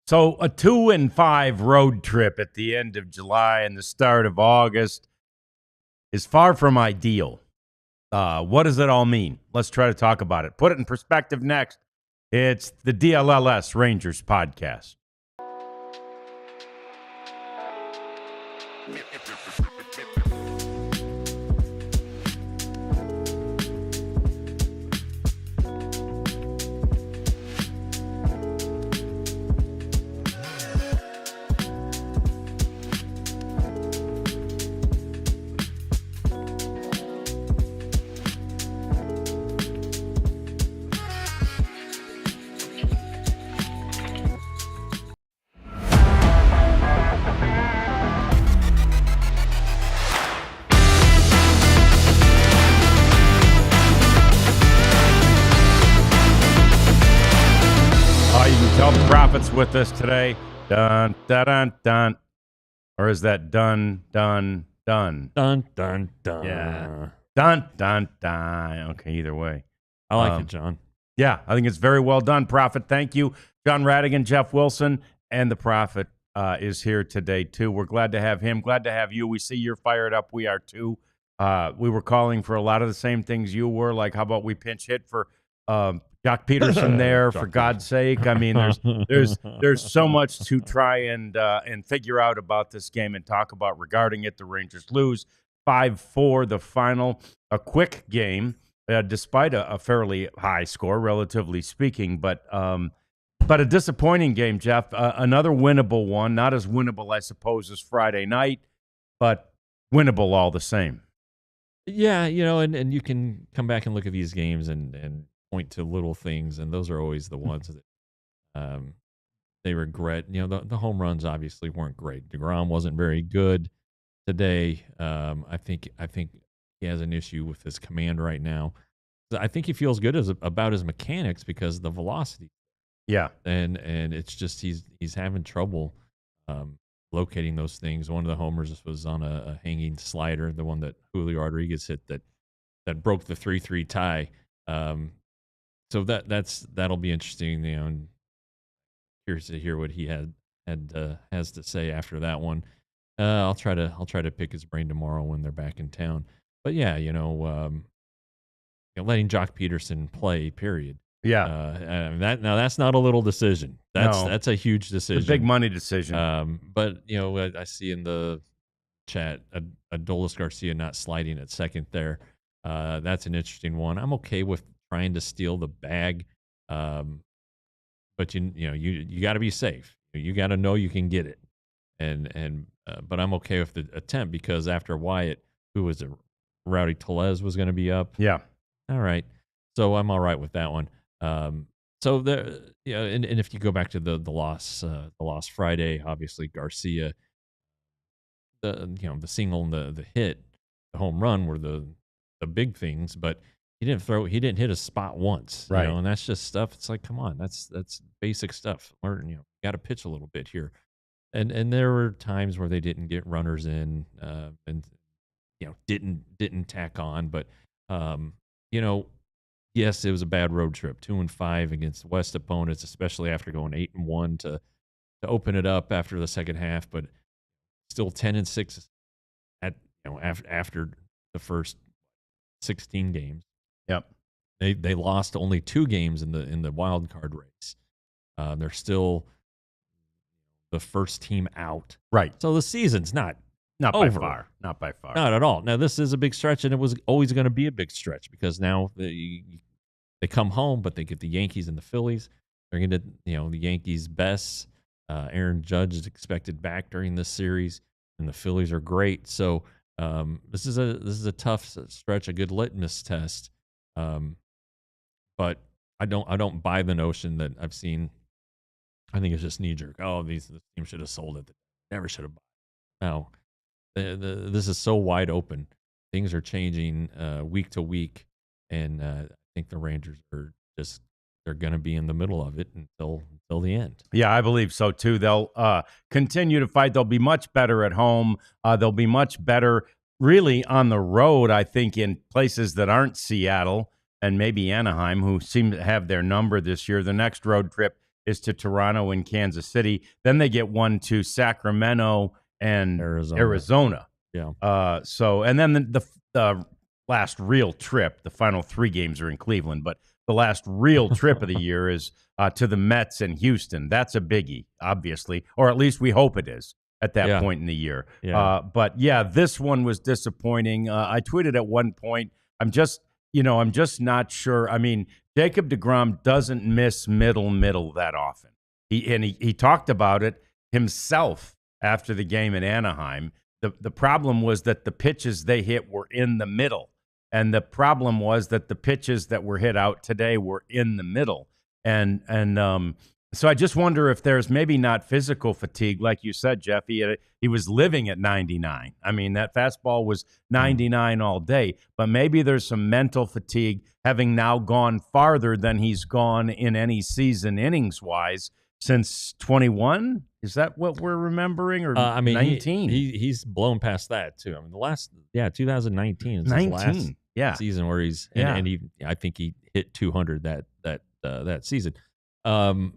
So a 2-5 road trip at the end of July and the start of August is far from ideal. What does it all mean? Let's try to talk about it. Put it in perspective next. It's the DLLS Rangers podcast. Profits with us today. Dun, dun, dun, dun. Or is that dun, dun, dun? Dun, dun, dun. Yeah. Dun, dun, dun. Okay, either way. I like it, John. Yeah, I think it's very well done, Prophet. Thank you. John Radigan, Jeff Wilson, and the Prophet is here today, too. We're glad to have him. Glad to have you. We see you're fired up. We are, too. We were calling for a lot of the same things you were, like how about we pinch hit for Jock Peterson there, for God's sake. I mean, there's so much to try and figure out about this game and talk about regarding it. The Rangers lose 5-4, the final. A quick game, despite a fairly high score, relatively speaking, but a disappointing game, Jeff. Another winnable one, not as winnable, I suppose, as Friday night, but winnable all the same. Yeah, and you can come back and look at these games and point to little things, and those are always the ones that they regret. The home runs obviously weren't great. DeGrom wasn't very good today. I think he has an issue with his command right now. I think he feels good about his mechanics because of the velocity. Yeah, and it's just he's having trouble locating those things. One of the homers was on a hanging slider, the one that Julio Rodriguez hit that broke the 3-3 tie. So that'll be interesting. And curious to hear what he has to say after that one. I'll try to pick his brain tomorrow when they're back in town. But yeah, letting Jock Peterson play. Period. Yeah. That's not a little decision. That's a huge decision. It's a big money decision. But I see in the chat Adolis Garcia not sliding at second there. That's an interesting one. I'm okay with trying to steal the bag, but you got to be safe. You got to know you can get it, but I'm okay with the attempt because after Wyatt, who was it, Rowdy Tellez was going to be up. Yeah. All right. So I'm all right with that one. So there, and if you go back to the loss Friday, obviously Garcia, the single and the hit, the home run were the big things, but he didn't hit a spot once, right? And that's just stuff. It's like, come on, that's basic stuff. Learn, got to pitch a little bit here, and there were times where they didn't get runners in, and didn't tack on, but yes, it was a bad road trip, 2-5 against West opponents, especially after going 8-1 to open it up after the second half, but still 10-6 after the first 16 games. Yep. They lost only 2 games in the wild card race. They're still the first team out. Right. So the season's not over. Not by far. Not at all. Now this is a big stretch, and it was always going to be a big stretch because now they come home, but they get the Yankees and the Phillies. They're going to the Yankees' best. Aaron Judge is expected back during this series, and the Phillies are great. So this is a tough stretch, a good litmus test. But I don't buy the notion that I've seen. I think it's just knee jerk. Oh, this team should have sold it. Never should have bought it. No, this is so wide open. Things are changing week to week, and I think the Rangers they're going to be in the middle of it until the end. Yeah, I believe so too. They'll continue to fight. They'll be much better at home. They'll be much better really on the road, I think, in places that aren't Seattle and maybe Anaheim, who seem to have their number this year. The next road trip is to Toronto and Kansas City. Then they get one to Sacramento and Arizona. Yeah. So and then the last real trip, the final 3 games are in Cleveland, but the last real trip of the year is to the Mets and Houston. That's a biggie, obviously, or at least we hope it is at that point in the year. Yeah. But yeah, this one was disappointing. I tweeted at one point, I'm just not sure. I mean, Jacob deGrom doesn't miss middle that often. He talked about it himself after the game in Anaheim. The problem was that the pitches they hit were in the middle. And the problem was that the pitches that were hit out today were in the middle. And so I just wonder if there's maybe not physical fatigue, like you said, Jeff. He was living at 99. I mean, that fastball was 99 all day. But maybe there's some mental fatigue, having now gone farther than he's gone in any season innings-wise since 21. Is that what we're remembering? Or I mean, 19? He's blown past that too. I mean, 2019 is 19. his last season where he's and I think he hit 200 that season. I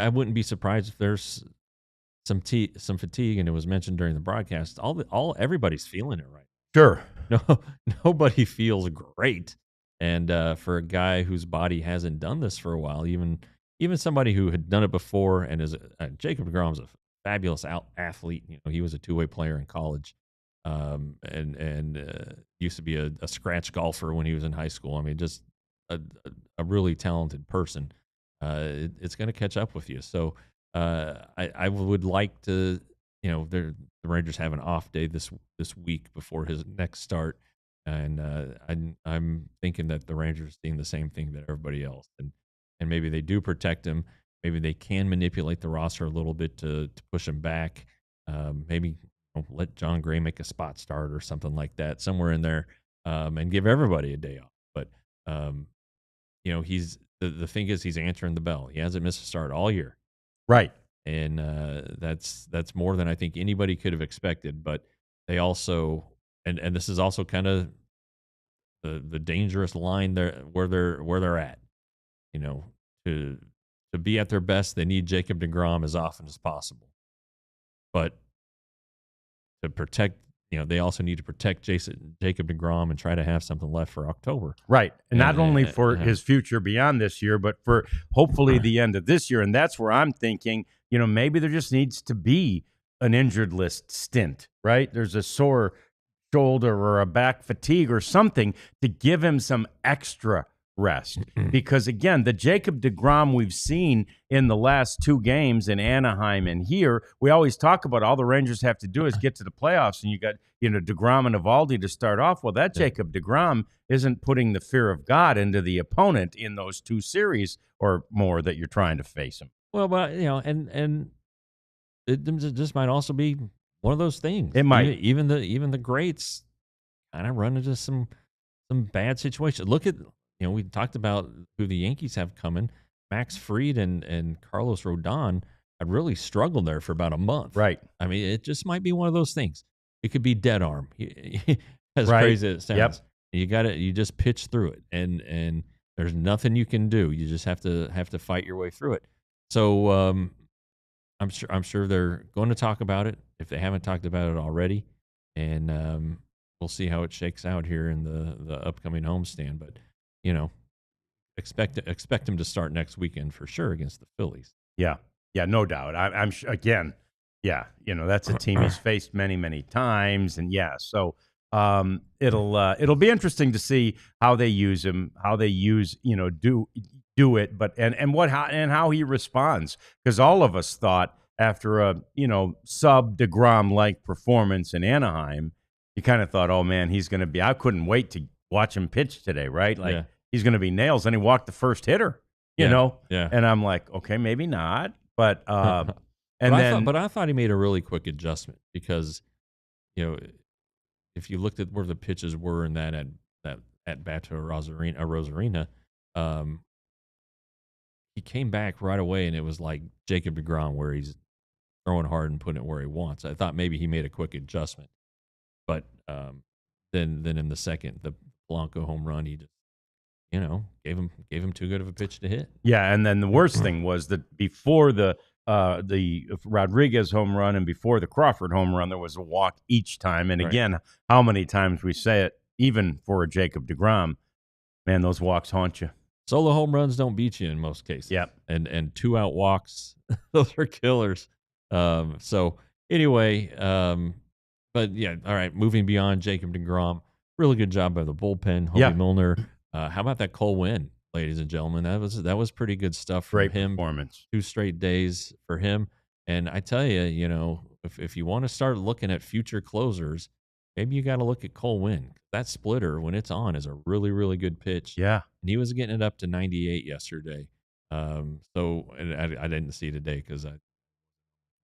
wouldn't be surprised if there's some fatigue, and it was mentioned during the broadcast. Everybody's feeling it right. Sure. Nobody feels great, and for a guy whose body hasn't done this for a while, even somebody who had done it before, and is Jacob deGrom's a fabulous athlete. You know, he was a 2-way player in college, and used to be a scratch golfer when he was in high school. I mean, just a really talented person. It's going to catch up with you. So I would like to, the Rangers have an off day this week before his next start, and I'm thinking that the Rangers are seeing the same thing that everybody else, and maybe they do protect him. Maybe they can manipulate the roster a little bit to push him back. Maybe let John Gray make a spot start or something like that somewhere in there, and give everybody a day off. But he's the thing is he's answering the bell. He hasn't missed a start all year, right? And that's more than I think anybody could have expected. But they also and this is also kind of the dangerous line there where they're at. To be at their best, they need Jacob deGrom as often as possible. But to protect, they also need to protect Jacob deGrom and try to have something left for October. Right. And not only for his future beyond this year, but for hopefully the end of this year. And that's where I'm thinking, maybe there just needs to be an injured list stint, right? There's a sore shoulder or a back fatigue or something to give him some extra rest. Because again, the Jacob deGrom we've seen in the last 2 games in Anaheim and here, we always talk about all the Rangers have to do is get to the playoffs, and you got deGrom and Eovaldi to start off. Well, that Jacob deGrom isn't putting the fear of God into the opponent in those 2 series or more that you're trying to face him. Well, but and it just might also be one of those things. It might. Even the greats kind of run into some bad situations. Look at we talked about who the Yankees have coming. Max Fried and Carlos Rodon have really struggled there for about a month. Right. I mean, it just might be one of those things. It could be dead arm. As right. crazy as it sounds. Yep. You just pitch through it, and there's nothing you can do. You just have to fight your way through it. So I'm sure they're going to talk about it if they haven't talked about it already, and we'll see how it shakes out here in the upcoming homestand. But expect him to start next weekend for sure against the Phillies. Yeah, no doubt. I'm sure, again, that's a team he's faced many times, and so it'll be interesting to see how they use him, how they do it, but and how he responds, because all of us thought after a sub deGrom like performance in Anaheim, you kind of thought, oh man, he's going to be. I couldn't wait to watch him pitch today, right? Like he's going to be nails, and he walked the first hitter, Yeah. And I'm like, okay, maybe not, but I thought he made a really quick adjustment because if you looked at where the pitches were in that at bat to Rosarina, he came back right away, and it was like Jacob deGrom where he's throwing hard and putting it where he wants. I thought maybe he made a quick adjustment, but then in the second, the Blanco home run, he just gave him too good of a pitch to hit. Yeah, and then the worst thing was that before the Rodriguez home run and before the Crawford home run, there was a walk each time. And Right. again, how many times we say it, even for a Jacob deGrom, man, those walks haunt you. Solo home runs don't beat you in most cases. Yep. And 2-out walks, those are killers. So anyway, but yeah, all right. Moving beyond Jacob deGrom, really good job by the bullpen, Hobie Yeah. Milner. How about that Cole Winn, ladies and gentlemen? That was pretty good stuff from Great him. performance. 2 straight days for him. And I tell you, if you want to start looking at future closers, maybe you got to look at Cole Winn. That splitter, when it's on, is a really, really good pitch. Yeah. And he was getting it up to 98 yesterday. So and I didn't see today because I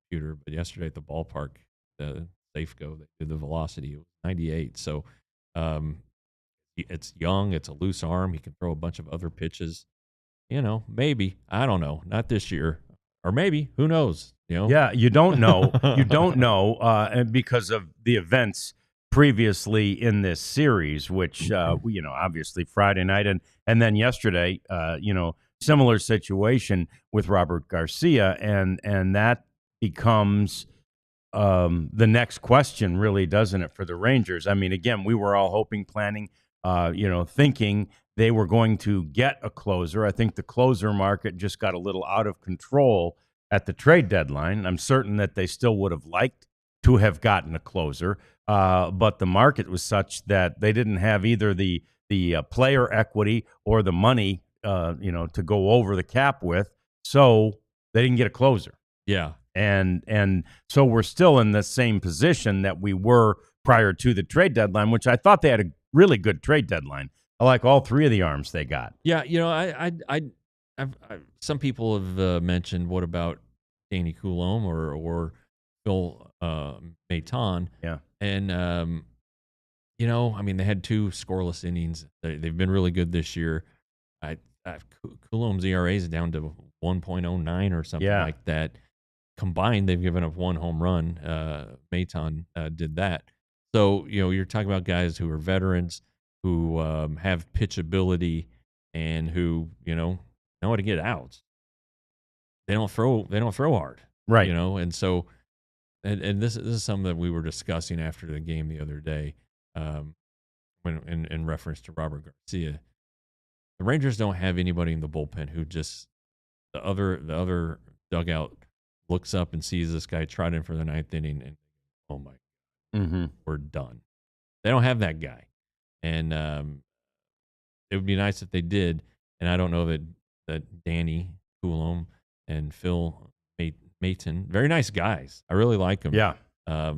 computer, but yesterday at the ballpark, the Safeco, they did the velocity. It was 98. So um, it's young. It's a loose arm. He can throw a bunch of other pitches. Maybe. I don't know. Not this year. Or maybe. Who knows? Yeah, you don't know. You don't know, and because of the events previously in this series, which obviously Friday night and then yesterday, similar situation with Robert Garcia, and that becomes the next question, really, doesn't it, for the Rangers? I mean, again, we were all hoping, planning, thinking they were going to get a closer. I think the closer market just got a little out of control at the trade deadline. I'm certain that they still would have liked to have gotten a closer, but the market was such that they didn't have either the player equity or the money, to go over the cap with. So they didn't get a closer. Yeah. And so we're still in the same position that we were prior to the trade deadline, which I thought they had a really good trade deadline. I like all 3 of the arms they got. Yeah, I've some people have mentioned, what about Danny Coulombe or Phil Maton? Yeah. And I mean, they had 2 scoreless innings. They've been really good this year. Coulombe's ERA is down to 1.09 or something like that. Combined, they've given up 1 home run. Maton did that. So, you're talking about guys who are veterans, who have pitchability, and who, know how to get outs. They don't throw hard. Right. And so and this is something that we were discussing after the game the other day, when in reference to Robert Garcia. The Rangers don't have anybody in the bullpen who just the other dugout looks up and sees this guy trot in for the 9th inning and, oh my, we're done. They don't have that guy, and it would be nice if they did. And I don't know that Danny Coulombe and Phil Maton, very nice guys. I really like them. Yeah. I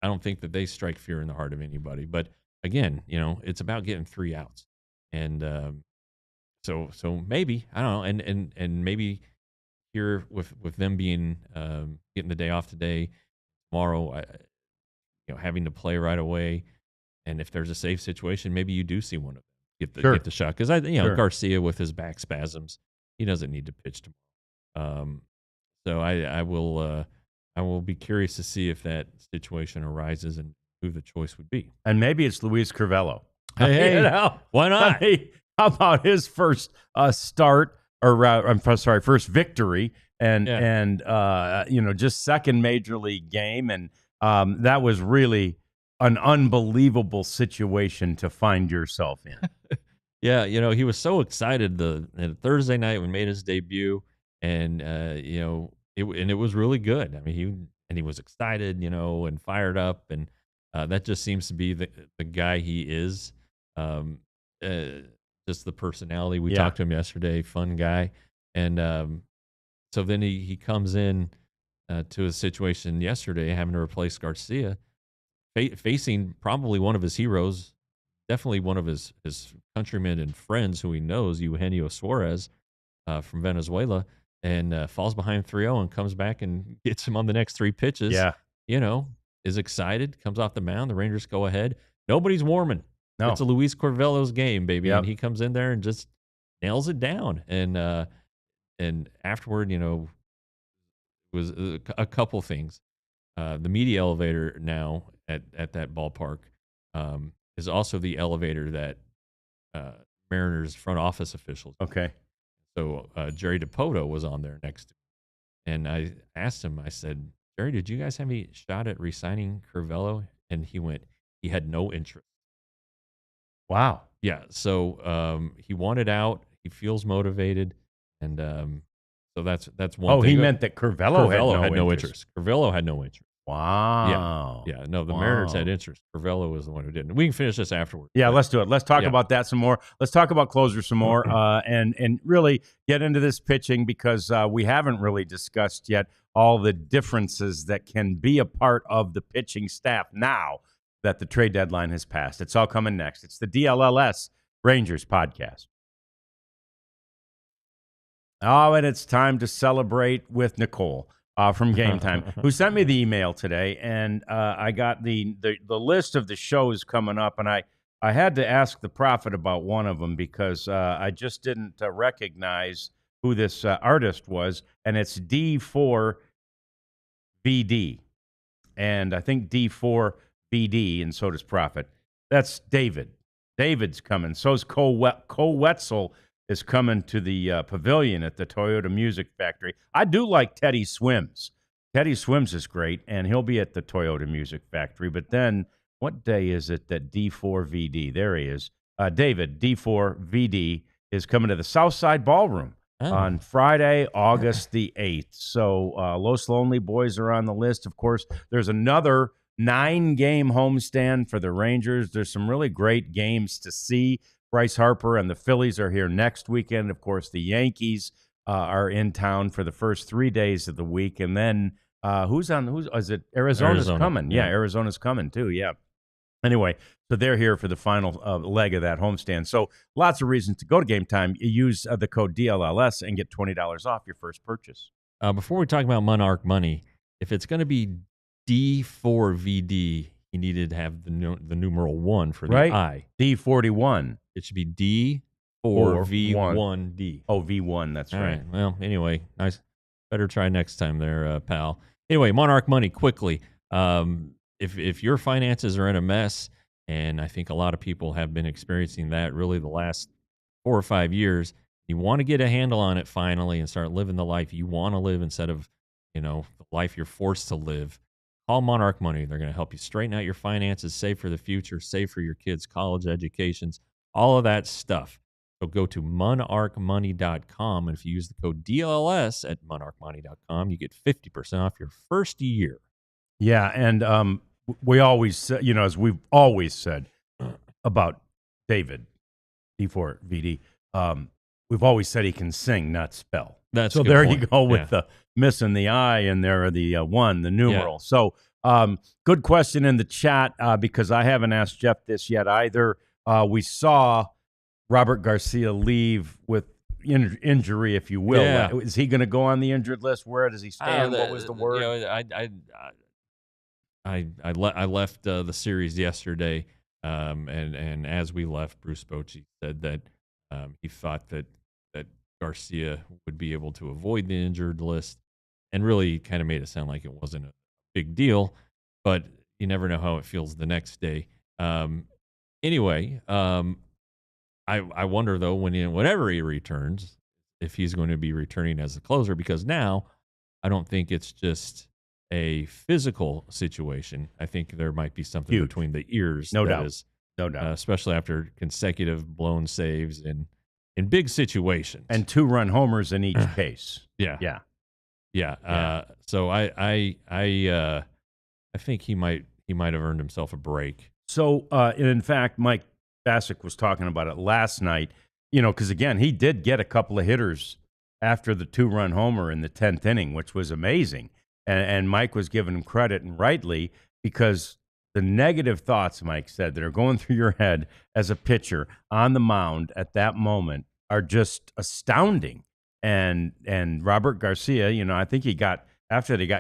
don't think that they strike fear in the heart of anybody. But again, it's about getting 3 outs, and so maybe, I don't know, and maybe here with them being getting the day off today, tomorrow, having to play right away, and if there's a safe situation, maybe you do see one of them get the shot, because Garcia with his back spasms, he doesn't need to pitch tomorrow. So I will be curious to see if that situation arises and who the choice would be. And maybe it's Luis Crivello. Hey, why not? How about his first start, or I'm sorry, first victory, and just second major league game, and that was really an unbelievable situation to find yourself in. Yeah, he was so excited the Thursday night when he made his debut, and it was really good. I mean, he was excited, and fired up, and that just seems to be the guy he is. Just the personality. We talked to him yesterday, fun guy, and so then he comes in to a situation yesterday, having to replace Garcia, facing probably one of his heroes, definitely one of his countrymen and friends who he knows, Eugenio Suarez from Venezuela, and falls behind 3-0 and comes back and gets him on the next 3 pitches. Yeah. Is excited, comes off the mound. The Rangers go ahead. Nobody's warming. No. It's a Luis Crivello's game, baby. Yep. And he comes in there and just nails it down. And afterward, it was a couple things. The media elevator now at that ballpark is also the elevator that Mariners front office officials. Okay. So Jerry DiPoto was on there next to me. And I asked him, I said, Jerry, did you guys have any shot at re-signing Curvello? And he went, he had no interest. Wow. Yeah. So he wanted out. He feels motivated. And so that's one thing. Oh, he meant that Curvello had no interest. Curvello had no interest. Wow. Yeah. No, the Mariners had interest. Curvello was the one who didn't. We can finish this afterwards. Yeah, let's do it. Let's talk about that some more. Let's talk about closer some more, and really get into this pitching, because we haven't really discussed yet all the differences that can be a part of the pitching staff now that the trade deadline has passed. It's all coming next. It's the DLLS Rangers podcast. Oh, and it's time to celebrate with Nicole from Game Time, who sent me the email today, and I got the list of the shows coming up, and I had to ask the Prophet about one of them, because I just didn't recognize who this artist was, and it's D4VD, and I think D4VD, and so does Prophet. That's David. David's coming. So's Cole Wetzel is coming to the pavilion at the Toyota Music Factory. I do like Teddy Swims. Teddy Swims is great, and he'll be at the Toyota Music Factory. But then, what day is it that D4VD, there he is, David, D4VD, is coming to the Southside Ballroom on Friday, August the 8th. So Los Lonely Boys are on the list. Of course, there's another 9-game homestand for the Rangers. There's some really great games to see. Bryce Harper and the Phillies are here next weekend. Of course, the Yankees are in town for the first 3 days of the week. And then is it Arizona's coming? Yeah, Arizona's coming too. Yeah. Anyway, so they're here for the final leg of that homestand. So lots of reasons to go to Game Time. You use the code DLLS and get $20 off your first purchase. Before we talk about Monarch Money, if it's going to be D4VD, you needed to have the numeral 1 for the I. D41. It should be D4V1D. Oh, V1, that's right. All right. Well, anyway, nice. Better try next time there, pal. Anyway, Monarch Money, quickly. If your finances are in a mess, and I think a lot of people have been experiencing that really the last 4 or 5 years, you want to get a handle on it finally and start living the life you want to live instead of, the life you're forced to live. Call Monarch Money. They're going to help you straighten out your finances, save for the future, save for your kids' college educations, all of that stuff. So go to monarchmoney.com, and if you use the code DLLS at monarchmoney.com, you get 50% off your first year. Yeah, and we always, as we've always said about David, D4VD, we've always said he can sing, not spell. That's so a good there point. You go with the missing the I, and there are the 1, the numeral. Yeah. So good question in the chat, because I haven't asked Jeff this yet either. We saw Robert Garcia leave with injury, if you will. Yeah. Is he going to go on the injured list? Where does he stand? What was the word? I left the series yesterday, and as we left, Bruce Bochy said that he thought that Garcia would be able to avoid the injured list, and really kind of made it sound like it wasn't a big deal, but you never know how it feels the next day. Anyway, I wonder though whenever he returns, if he's going to be returning as a closer, because now I don't think it's just a physical situation. I think there might be something between the ears. No doubt. Especially after consecutive blown saves in big situations and 2-run homers in each case. Yeah. So I think he might have earned himself a break. So in fact, Mike Bassick was talking about it last night. Because again, he did get a couple of hitters after the 2-run homer in the 10th inning, which was amazing. And Mike was giving him credit, and rightly, because the negative thoughts, Mike said, that are going through your head as a pitcher on the mound at that moment are just astounding. And Robert Garcia, I think he got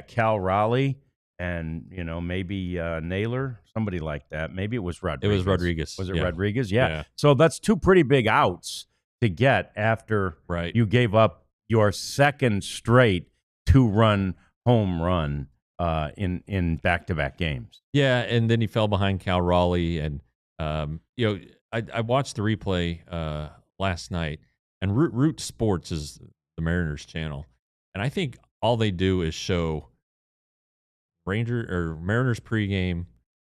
Cal Raleigh and, maybe Naylor, somebody like that. Maybe it was Rodriguez. It was Rodriguez. Was it Rodriguez? Yeah. So that's 2 pretty big outs to get after you gave up your second straight 2-run home run in back-to-back games. Yeah, and then he fell behind Cal Raleigh, and I watched the replay last night, and Root Sports is the Mariners channel, and I think all they do is show Mariners pregame,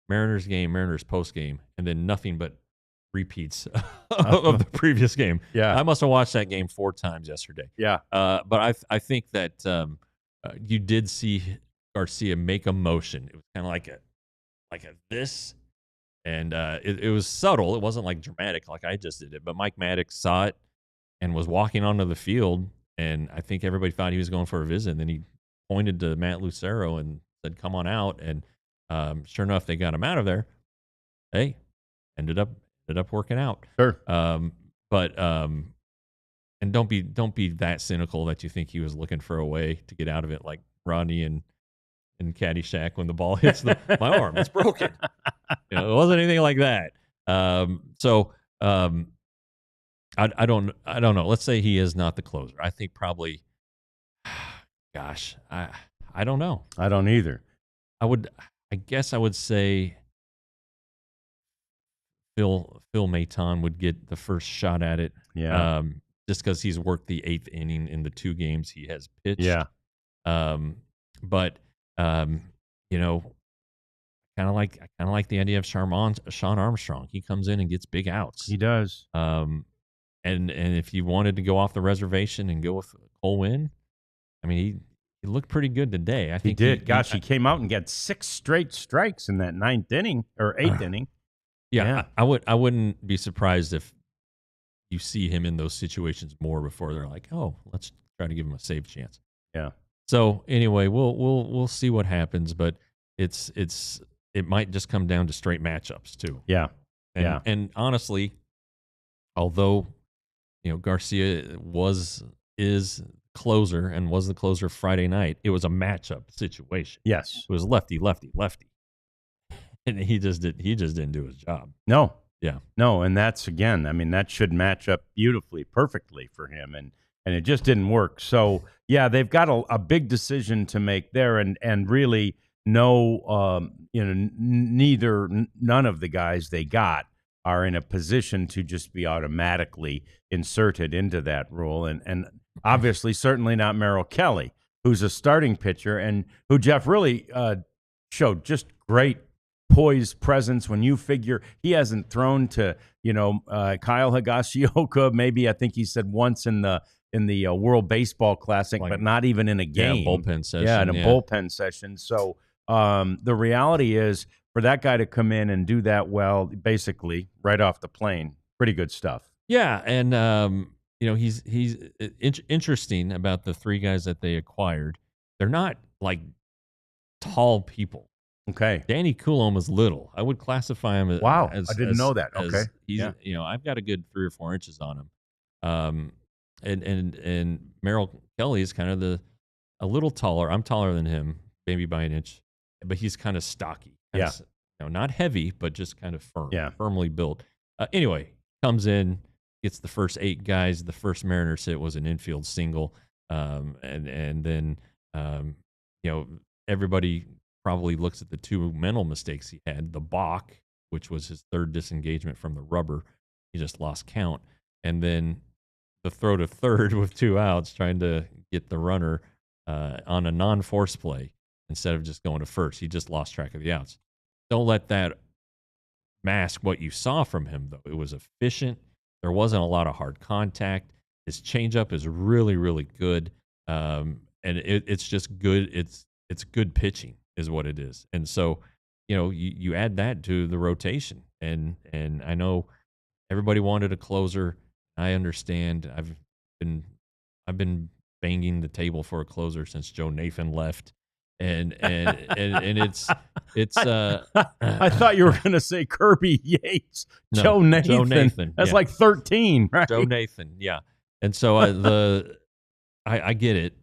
Mariners game, Mariners postgame, and then nothing but repeats of the previous game. Yeah. I must have watched that game 4 times yesterday. Yeah. But I think that you did see Garcia make a motion. It was kind of like a this, and it was subtle. It wasn't like dramatic like I just did it. But Mike Maddox saw it and was walking onto the field, and I think everybody thought he was going for a visit. And then he pointed to Matt Lucero and said, "Come on out." And sure enough, they got him out of there. Hey, ended up working out. Sure. But and don't be that cynical that you think he was looking for a way to get out of it, like Rodney and Caddyshack when the ball hits my arm. It's broken. It wasn't anything like that. I don't know. Let's say he is not the closer. I think probably. Gosh, I don't know. I don't either. I guess I would say Phil Maton would get the first shot at it. Yeah. Just because he's worked the 8th inning in the 2 games he has pitched. Yeah. But I kind of like the idea of Sean Armstrong. He comes in and gets big outs. He does. And if you wanted to go off the reservation and go with Cole Winn, I mean, he looked pretty good today. I think he did. He came out and got 6 straight strikes in that 9th inning or 8th inning. Yeah, I wouldn't be surprised if you see him in those situations more before they're like, oh, let's try to give him a save chance. Yeah. So anyway, we'll see what happens, but it might just come down to straight matchups too. Yeah. And honestly, although Garcia is closer and was the closer Friday night, it was a matchup situation. Yes. It was lefty. And he just didn't do his job. No. Yeah. No, and that's again, I mean, that should match up perfectly for him, and it just didn't work. So yeah, they've got a big decision to make there, and really none of the guys they got are in a position to just be automatically inserted into that role, and obviously certainly not Merrill Kelly, who's a starting pitcher and who Jeff really showed just great poise, presence. When you figure he hasn't thrown to Kyle Higashioka, maybe I think he said once in the World Baseball Classic, but not even in a game. Bullpen session. Yeah, in a bullpen session. So the reality is for that guy to come in and do that well, basically right off the plane, pretty good stuff. Yeah, and he's interesting about the 3 guys that they acquired. They're not like tall people. Okay. Danny Coulomb is little. I would classify him as wow. I didn't know that. Okay. He's I've got a good 3 or 4 inches on him. And Merrill Kelly is kind of a little taller. I'm taller than him, maybe by an inch, but he's kind of stocky. Yeah. Not heavy, but just kind of firm. Yeah. Firmly built. Anyway, comes in, gets the first 8 guys. The first Mariners hit was an infield single. And then everybody probably looks at the 2 mental mistakes he had. The balk, which was his 3rd disengagement from the rubber. He just lost count. And then the throw to third with 2 outs, trying to get the runner on a non-force play instead of just going to first. He just lost track of the outs. Don't let that mask what you saw from him, though. It was efficient. There wasn't a lot of hard contact. His changeup is really, really good. And it's just good. It's good pitching is what it is. And so, you add that to the rotation. And I know everybody wanted a closer. I understand. I've been banging the table for a closer since Joe Nathan left. And it's I thought you were going to say Kirby Yates. No, Joe Nathan. That's like 13, right? Joe Nathan, yeah. And so I get it.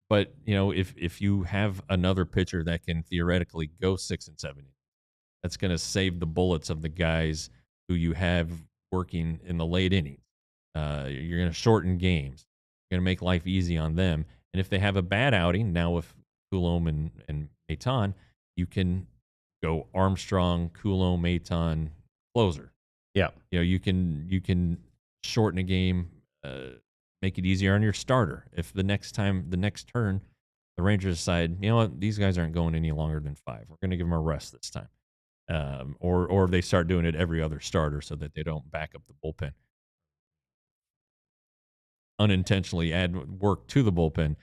But if you have another pitcher that can theoretically go 6 and 7, that's going to save the bullets of the guys who you have working in the late innings. You're going to shorten games. You're going to make life easy on them. And if they have a bad outing, now with Coulomb and Maton, you can go Armstrong, Coulomb, Maton, closer. Yeah. You can shorten a game, make it easier on your starter. If the next turn, the Rangers decide, you know what, these guys aren't going any longer than 5. We're going to give them a rest this time. Or they start doing it every other starter so that they don't back up the bullpen. Unintentionally add work to the bullpen.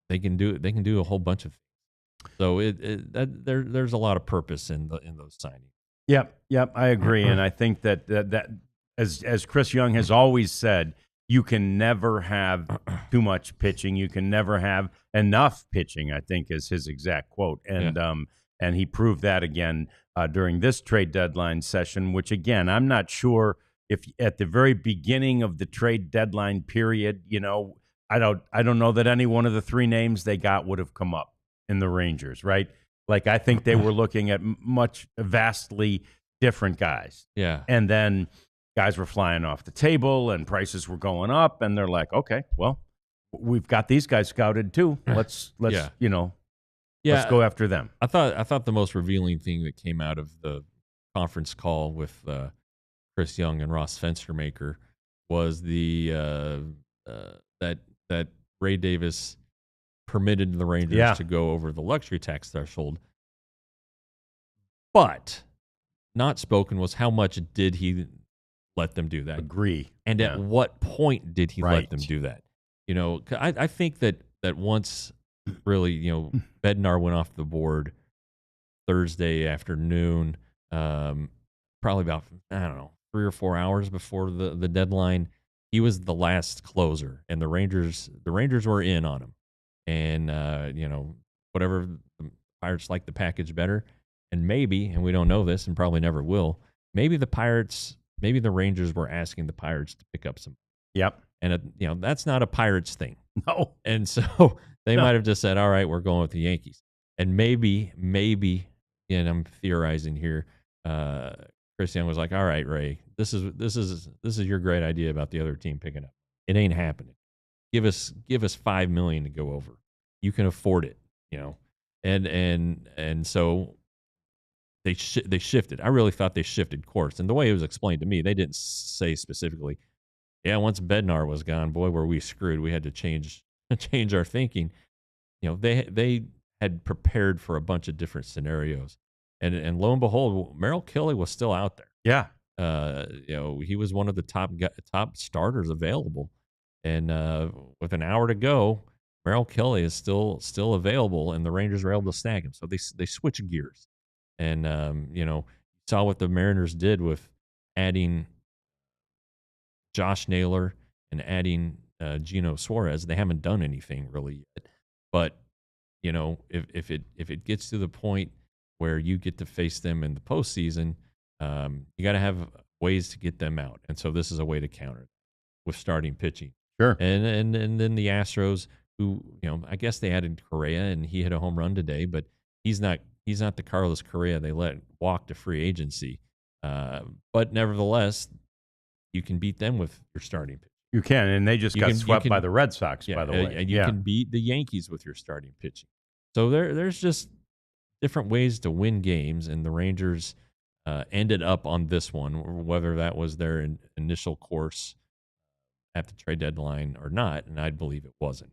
They can do a whole bunch of things. So there's a lot of purpose in those signings. Yep, I agree, and I think that as Chris Young has always said, you can never have too much pitching. You can never have enough pitching, I think is his exact quote, and he proved that again during this trade deadline session. Which again, I'm not sure if at the very beginning of the trade deadline period, I don't know that any one of the 3 names they got would have come up in the Rangers, right? Like, I think they were looking at vastly different guys. Yeah. And then guys were flying off the table and prices were going up. And they're like, okay, well, we've got these guys scouted too. Let's let's go after them. I thought the most revealing thing that came out of the conference call with Chris Young and Ross Fenstermaker was that Ray Davis permitted the Rangers to go over the luxury tax threshold. But not spoken was how much did he let them do that? Agree. And at what point did he let them do that? I think that once really, Bednar went off the board Thursday afternoon, probably about, I don't know, 3 or 4 hours before the deadline. He was the last closer, and the Rangers were in on him. And, whatever, the Pirates like the package better. And maybe, and we don't know this and probably never will, maybe the Rangers were asking the Pirates to pick up some. Yep. And, that's not a Pirates thing. No. And so they might have just said, all right, we're going with the Yankees. And maybe, and I'm theorizing here, Chris Young was like, all right, Ray, this is your great idea about the other team picking up. It ain't happening. Give us $5 million to go over. You can afford it, and so they shifted. I really thought they shifted course, and the way it was explained to me, they didn't say specifically, yeah, once Bednar was gone, boy, were we screwed. We had to change our thinking. They had prepared for a bunch of different scenarios, and lo and behold, Merrill Kelly was still out there. Yeah. He was one of the top starters available. And with an hour to go, Merrill Kelly is still available, and the Rangers were able to snag him. So they switch gears, and saw what the Mariners did with adding Josh Naylor and adding Gino Suarez. They haven't done anything really yet, but if it gets to the point where you get to face them in the postseason, you got to have ways to get them out, and so this is a way to counter it with starting pitching. Sure. And then the Astros, who, I guess they added Correa, and he hit a home run today, but he's not the Carlos Correa they let walk to free agency. But nevertheless, you can beat them with your starting pitch. You can, and they just got swept by the Red Sox, by the way. And you can beat the Yankees with your starting pitching. So there's just different ways to win games, and the Rangers ended up on this one, whether that was their initial course at the trade deadline or not, and I believe it wasn't.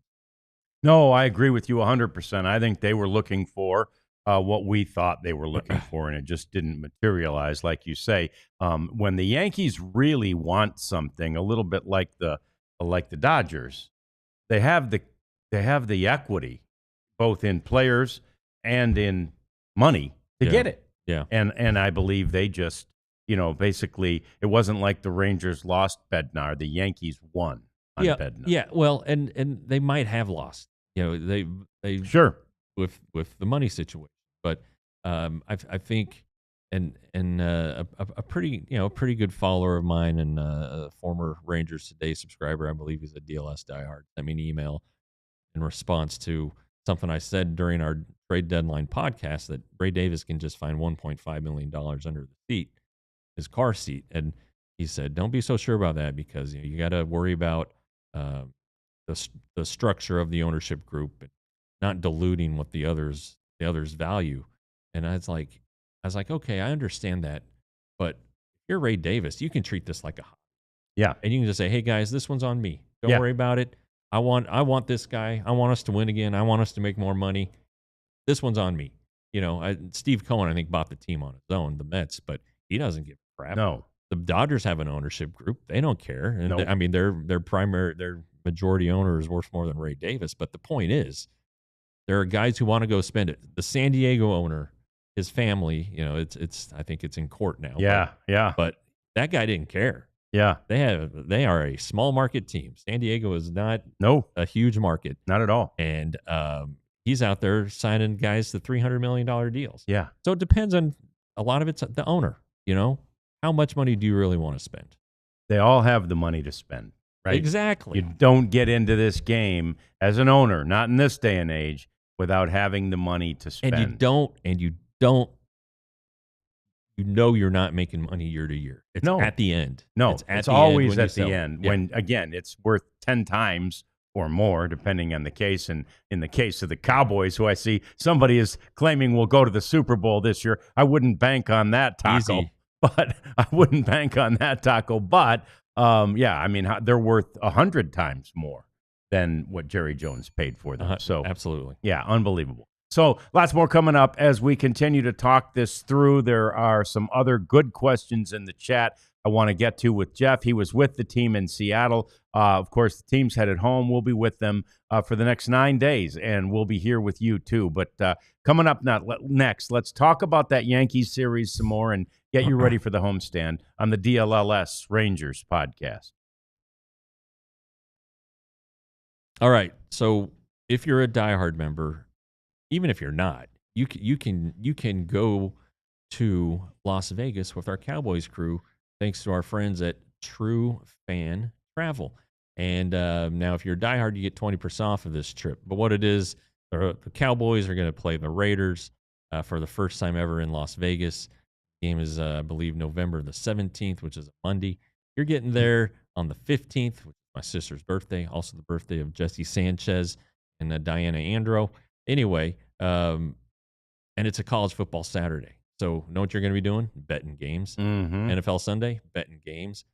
No, I agree with you 100%. I think they were looking for what we thought they were looking for, and it just didn't materialize, like you say. When the Yankees really want something, a little bit like the Dodgers, they have the equity, both in players and in money, to get it. Yeah, and I believe they just, basically, it wasn't like the Rangers lost Bednar; the Yankees won on Bednar. Yeah, well, and they might have lost. They sure with the money situation, but I think and a pretty good follower of mine and a former Rangers Today subscriber, I believe he's a DLS diehard, sent me an email in response to something I said during our trade deadline podcast, that Ray Davis can just find $1.5 million under the seat, his car seat. And he said, don't be so sure about that, because you got to worry about the structure of the ownership group and not diluting what the others value. And I was like, okay, I understand that, but You're Ray Davis. You can treat this like a hobby. Yeah. And you can just say, hey, guys, this one's on me. Don't Yeah. worry about it. I want this guy. I want us to win again. I want us to make more money. This one's on me. Steve Cohen, I think, bought the team on his own, the Mets, but he doesn't give a crap. No. The Dodgers have an ownership group. They don't care. And Nope. their majority owner is worth more than Ray Davis. But the point is, there are guys who want to go spend it. The San Diego owner, his family, I think it's in court now. Yeah. But that guy didn't care. Yeah. They are a small market team. San Diego is not a huge market. Not at all. And he's out there signing guys to $300 million deals. Yeah. So it depends on, a lot of it's the owner, How much money do you really want to spend? They all have the money to spend, right? Exactly. You don't get into this game as an owner, not in this day and age, without having the money to spend. And you you're not making money year to year. It's at the end. No, it's always at the end. When, again, it's worth 10 times or more, depending on the case. And in the case of the Cowboys, who I see somebody is claiming will go to the Super Bowl this year, I wouldn't bank on that, Taco. Easy. But I wouldn't bank on that, Taco. But, they're worth 100 times more than what Jerry Jones paid for them. So absolutely. Yeah, unbelievable. So lots more coming up as we continue to talk this through. There are some other good questions in the chat I want to get to with Jeff. He was with the team in Seattle. Of course, the team's headed home. We'll be with them for the next 9 days, and we'll be here with you too. But coming up next, let's talk about that Yankees series some more and get you ready for the homestand on the DLLS Rangers podcast. All right. So if you're a diehard member, even if you're not, you can go to Las Vegas with our Cowboys crew, thanks to our friends at True Fan Travel. And now, if you're a diehard, you get 20% off of this trip. But what it is, the Cowboys are going to play the Raiders for the first time ever in Las Vegas. The game is, I believe, November the 17th, which is a Monday. You're getting there on the 15th, which is my sister's birthday, also the birthday of Jesse Sanchez and Diana Andro. Anyway, and it's a college football Saturday. So know what you're going to be doing? Betting games. Mm-hmm. NFL Sunday, betting games.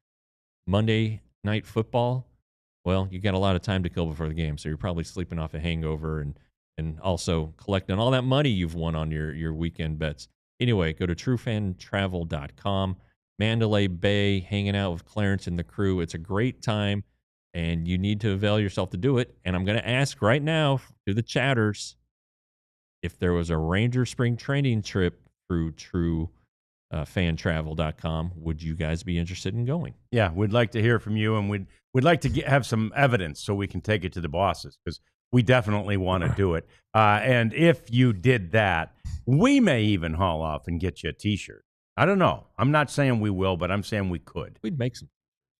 Monday night football, well, you got a lot of time to kill before the game. So you're probably sleeping off a hangover and also collecting all that money you've won on your weekend bets. Anyway, go to truefantravel.com. Mandalay Bay, hanging out with Clarence and the crew. It's a great time, and you need to avail yourself to do it. And I'm going to ask right now to the chatters, if there was a Ranger spring training trip through truefantravel.com, would you guys be interested in going? Yeah, we'd like to hear from you, and we'd like to have some evidence so we can take it to the bosses, because we definitely want to do it. And if you did that, we may even haul off and get you a T-shirt. I don't know. I'm not saying we will, but I'm saying we could. We'd make some,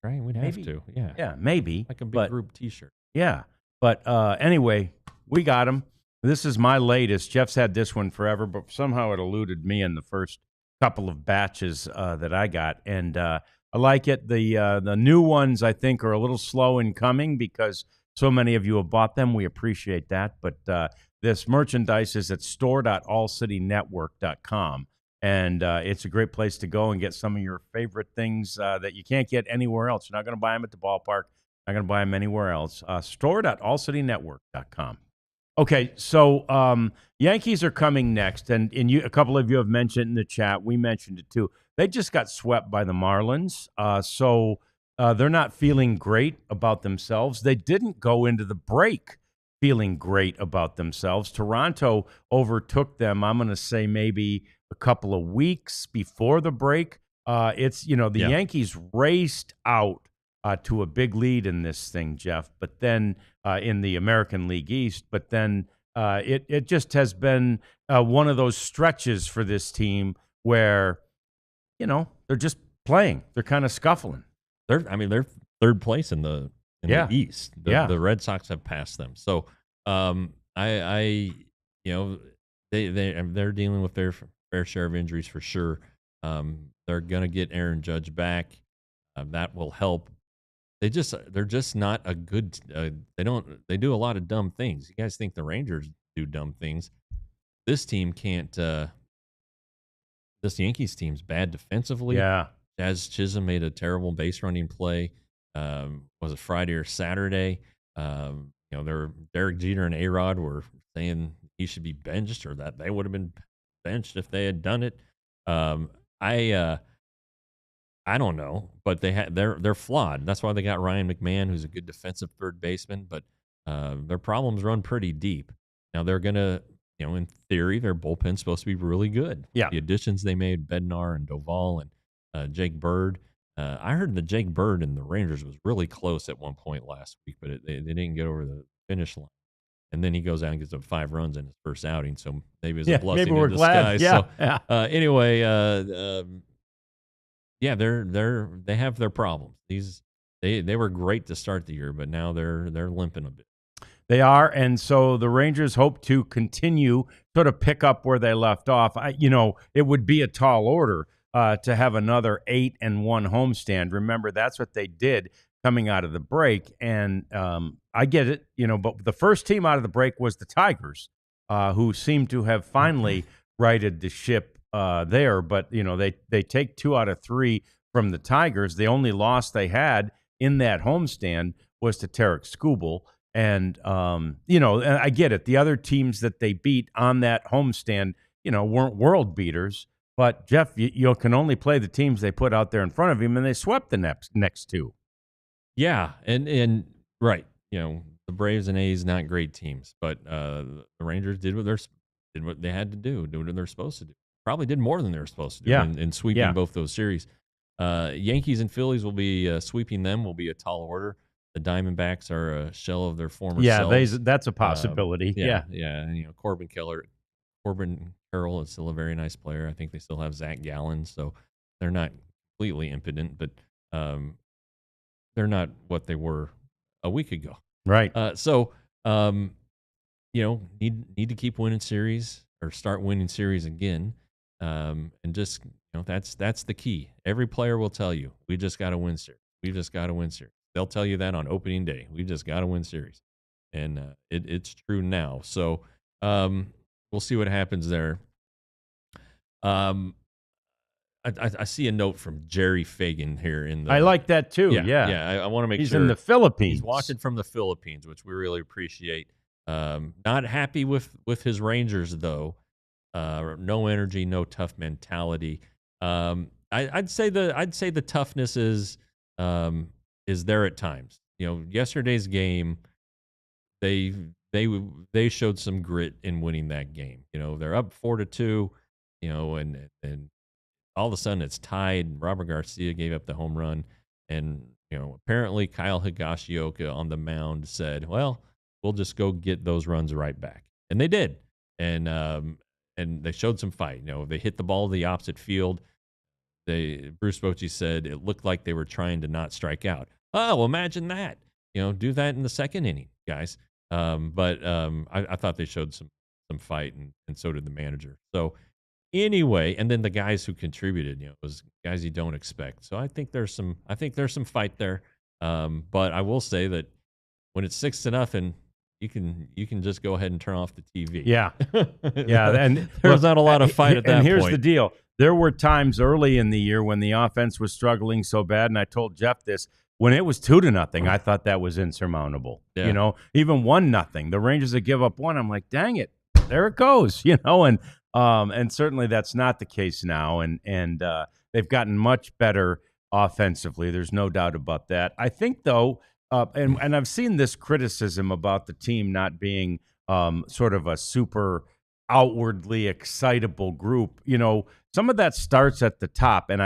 right? We'd have to. Yeah. Yeah, maybe. Like a big group T-shirt. Yeah. But anyway, we got them. This is my latest. Jeff's had this one forever, but somehow it eluded me in the first couple of batches that I got. And I like it. The new ones, I think, are a little slow in coming because so many of you have bought them. We appreciate that. But this merchandise is at store.allcitynetwork.com. And it's a great place to go and get some of your favorite things that you can't get anywhere else. You're not going to buy them at the ballpark. Not going to buy them anywhere else. Store.allcitynetwork.com. Okay, so Yankees are coming next, and a couple of you have mentioned in the chat. We mentioned it too. They just got swept by the Marlins, so they're not feeling great about themselves. They didn't go into the break feeling great about themselves. Toronto overtook them, I'm going to say maybe a couple of weeks before the break. Yankees raced out to a big lead in this thing, Jeff, but then in the American League East, but then it just has been one of those stretches for this team where, they're just playing. They're kind of scuffling. They're third place in the East. The Red Sox have passed them. So they're dealing with their fair share of injuries for sure. They're going to get Aaron Judge back. That will help. They're just not a good. They do a lot of dumb things. You guys think the Rangers do dumb things? This team can't. This Yankees team's bad defensively. Yeah, Jazz Chisholm made a terrible base running play. Was it Friday or Saturday? Derek Jeter and A-Rod were saying he should be benched, or that they would have been benched if they had done it. Um, I don't know, but they're flawed. That's why they got Ryan McMahon, who's a good defensive third baseman, but their problems run pretty deep. Now they're gonna, in theory, their bullpen's supposed to be really good. Yeah. The additions they made, Bednar and Doval and Jake Bird. I heard that Jake Bird and the Rangers was really close at one point last week, but they didn't get over the finish line. And then he goes out and gets up 5 runs in his first outing, so maybe it was a blessing maybe we're in disguise. glad. Yeah, So anyway, yeah, they have their problems. They were great to start the year, but now they're limping a bit. They are, and so the Rangers hope to continue, sort of pick up where they left off. It would be a tall order to have another 8-1 homestand. Remember, that's what they did coming out of the break, and I get it, but the first team out of the break was the Tigers, who seem to have finally righted the ship there. But they take 2 out of 3 from the Tigers. The only loss they had in that homestand was to Tarek Skubal. And, and I get it. The other teams that they beat on that homestand, weren't world beaters. But, Jeff, you can only play the teams they put out there in front of him, and they swept the next 2. Yeah, and right. The Braves and A's, not great teams. But the Rangers did what they had to do what they're supposed to do. Probably did more than they were supposed to do in sweeping both those series. Yankees and Phillies will be sweeping them, will be a tall order. The Diamondbacks are a shell of their former selves. That's a possibility. Yeah. Corbin Carroll is still a very nice player. I think they still have Zach Gallen, so they're not completely impotent, but they're not what they were a week ago. Right. Need to keep winning series or start winning series again, and just that's the key. Every player will tell you, we just got to win series. We just got to win series. They'll tell you that on opening day. We just got to win series, and it's true now. So we'll see what happens there. I see a note from Jerry Fagan here in the. I like that too. Yeah. I want to make sure he's in the Philippines. He's watching from the Philippines, which we really appreciate. Not happy with his Rangers though. No energy, no tough mentality. I'd say the toughness is there at times. Yesterday's game, they showed some grit in winning that game. They're up 4-2. And all of a sudden it's tied. Robert Garcia gave up the home run, and apparently Kyle Higashioka on the mound said, "Well, we'll just go get those runs right back," and they did. And they showed some fight. They hit the ball to the opposite field. Bruce Bochy said it looked like they were trying to not strike out. Oh, well, imagine that. Do that in the second inning, guys. But I thought they showed some fight, and so did the manager. So anyway, and then the guys who contributed, was guys you don't expect. So I think there's some fight there. But I will say that when it's 6-0, you can just go ahead and turn off the TV. Yeah. And there's not a lot of fight at that point. And here's the deal. There were times early in the year when the offense was struggling so bad, and I told Jeff this, when it was 2-0, I thought that was insurmountable. Yeah. Even 1-0. The Rangers would give up 1. I'm like, dang it, there it goes. And certainly that's not the case now. And they've gotten much better offensively. There's no doubt about that. I think though, and I've seen this criticism about the team not being sort of a super outwardly excitable group. Some of that starts at the top, and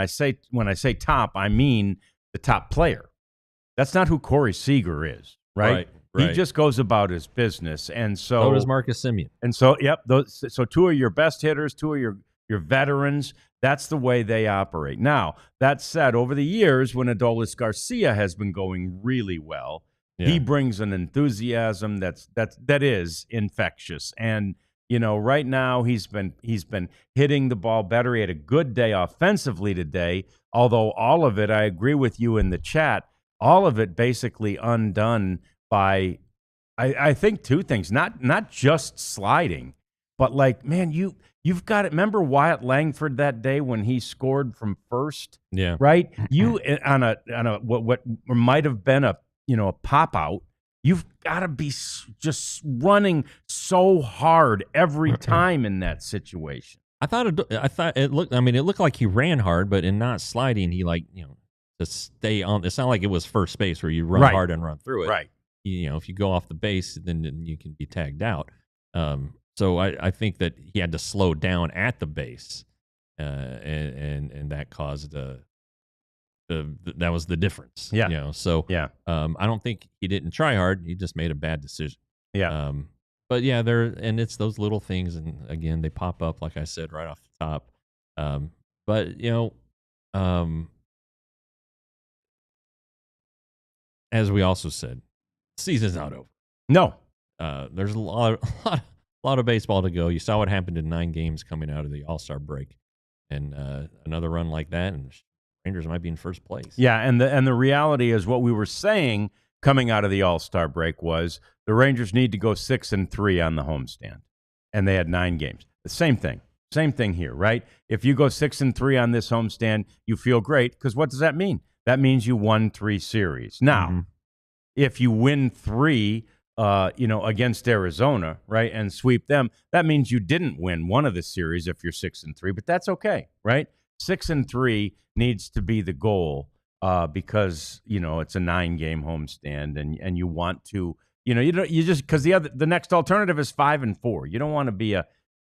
when I say top, I mean the top player. That's not who Corey Seager is, right? He just goes about his business, and so does Marcus Semien. And so, so 2 of your best hitters, 2 of your veterans. That's the way they operate. Now, that said, over the years, when Adolis Garcia has been going really well, he brings an enthusiasm that is infectious. And right now he's been hitting the ball better. He had a good day offensively today. Although all of it, I agree with you in the chat, all of it basically undone by, I think, 2 things. Not just sliding, But like, man, you've got it. Remember Wyatt Langford that day when he scored from first? Yeah. Right? You on a what might have been a pop out. You've got to be just running so hard every time in that situation. I thought it looked. I mean, it looked like he ran hard, but in not sliding, he to stay on. It's not like it was first base where you run hard and run through it. Right. If you go off the base, then you can be tagged out. So I think that he had to slow down at the base, and that caused that was the difference. Yeah. So yeah. I don't think he didn't try hard. He just made a bad decision. Yeah. But yeah, it's those little things, and again, they pop up, like I said, right off the top. But as we also said, season's not over. No. There's a lot of baseball to go. You saw what happened in 9 games coming out of the All-Star break, and another run like that, and Rangers might be in first place. Yeah, and the reality is what we were saying coming out of the All-Star break was the Rangers need to go 6-3 on the homestand, and they had 9 games. The same thing here, right? If you go 6-3 on this homestand, you feel great because what does that mean? That means you won 3 series. Now, if you win 3, against Arizona, right, and sweep them, that means you didn't win one of the series if you're 6-3, but that's okay, right? 6-3 needs to be the goal because it's a 9-game homestand, and you want to, you just because the next alternative is 5-4. You don't want to be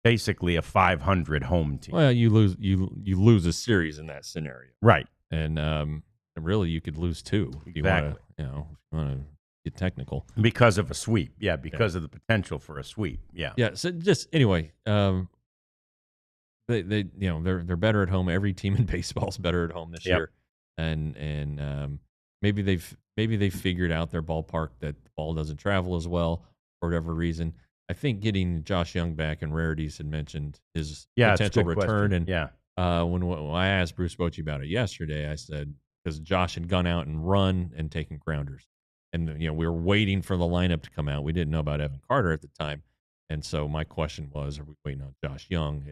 basically a 500 home team. Well, you lose a series in that scenario, right? And really, you could lose 2 if you want to, get technical because of a sweep. Yeah, because of the potential for a sweep. Yeah. Yeah. So just anyway, they're better at home. Every team in baseball is better at home this year, and maybe they've figured out their ballpark that the ball doesn't travel as well for whatever reason. I think getting Josh Young back, and Rarities had mentioned his potential return, question. and when I asked Bruce Bochy about it yesterday, I said because Josh had gone out and run and taken grounders. And, we were waiting for the lineup to come out. We didn't know about Evan Carter at the time. And so my question was, are we waiting on Josh Young?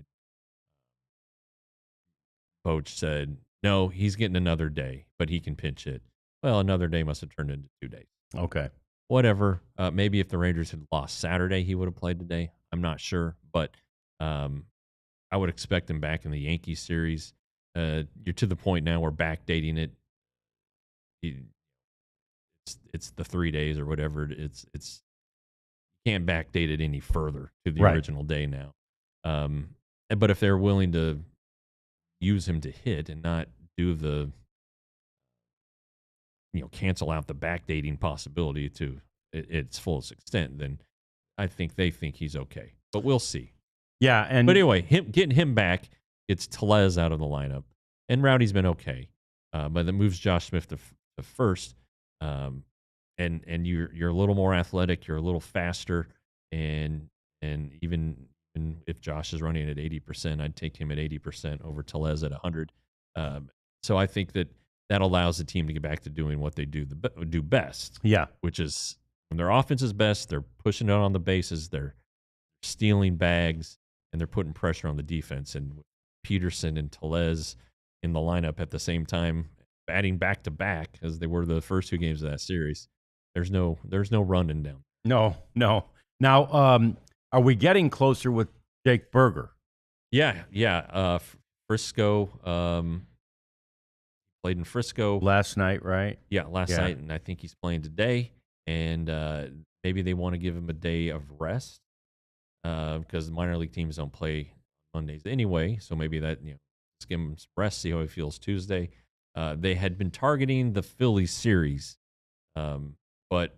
Boch said, no, he's getting another day, but he can pinch hit. Well, another day must have turned into 2 days. Okay. Whatever. Maybe if the Rangers had lost Saturday, he would have played today. I'm not sure. But I would expect him back in the Yankees series. You're to the point now where backdating it. It's the 3 days or whatever. It's you can't backdate it any further to the original day now. But if they're willing to use him to hit and not do the cancel out the backdating possibility to its fullest extent, then I think they think he's okay. But we'll see. Yeah, but anyway, getting him back, it's Tellez out of the lineup, and Rowdy's been okay, but that moves Josh Smith to first. And you're a little more athletic, you're a little faster, and even if Josh is running at 80%, I'd take him at 80% over Tellez at 100. So I think that allows the team to get back to doing what they do best. Yeah, which is when their offense is best, they're pushing it on the bases, they're stealing bags, and they're putting pressure on the defense. And Peterson and Tellez in the lineup at the same time, batting back to back as they were the first 2 games of that series. There's no running down. No. Now, are we getting closer with Jake Berger? Yeah. Frisco played in Frisco last night, right? Yeah, last night, and I think he's playing today. And maybe they want to give him a day of rest because minor league teams don't play Mondays anyway. So maybe that just give him some rest, see how he feels Tuesday. They had been targeting the Phillies series, but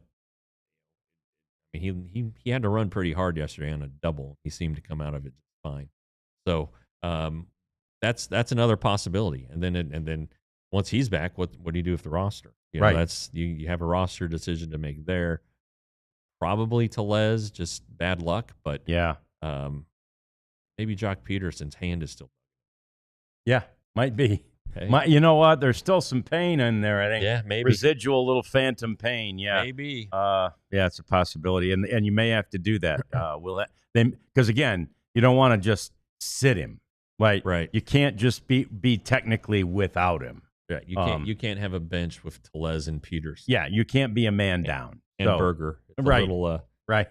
I mean, he had to run pretty hard yesterday on a double. He seemed to come out of it just fine. So that's another possibility. And then once he's back, what do you do with the roster? Right. That's you have a roster decision to make there. Probably Tellez, just bad luck, but maybe Jock Peterson's hand is still. Yeah, might be. Hey. You know what? There's still some pain in there. I think. Yeah, maybe residual little phantom pain. Yeah, maybe. Yeah, it's a possibility, and you may have to do that. Because again, You don't want to just sit him. Right. You can't just be technically without him. Yeah, you can't have a bench with Tellez and Peters. Yeah, you can't be a man down. And Berger. It's right. A little, right.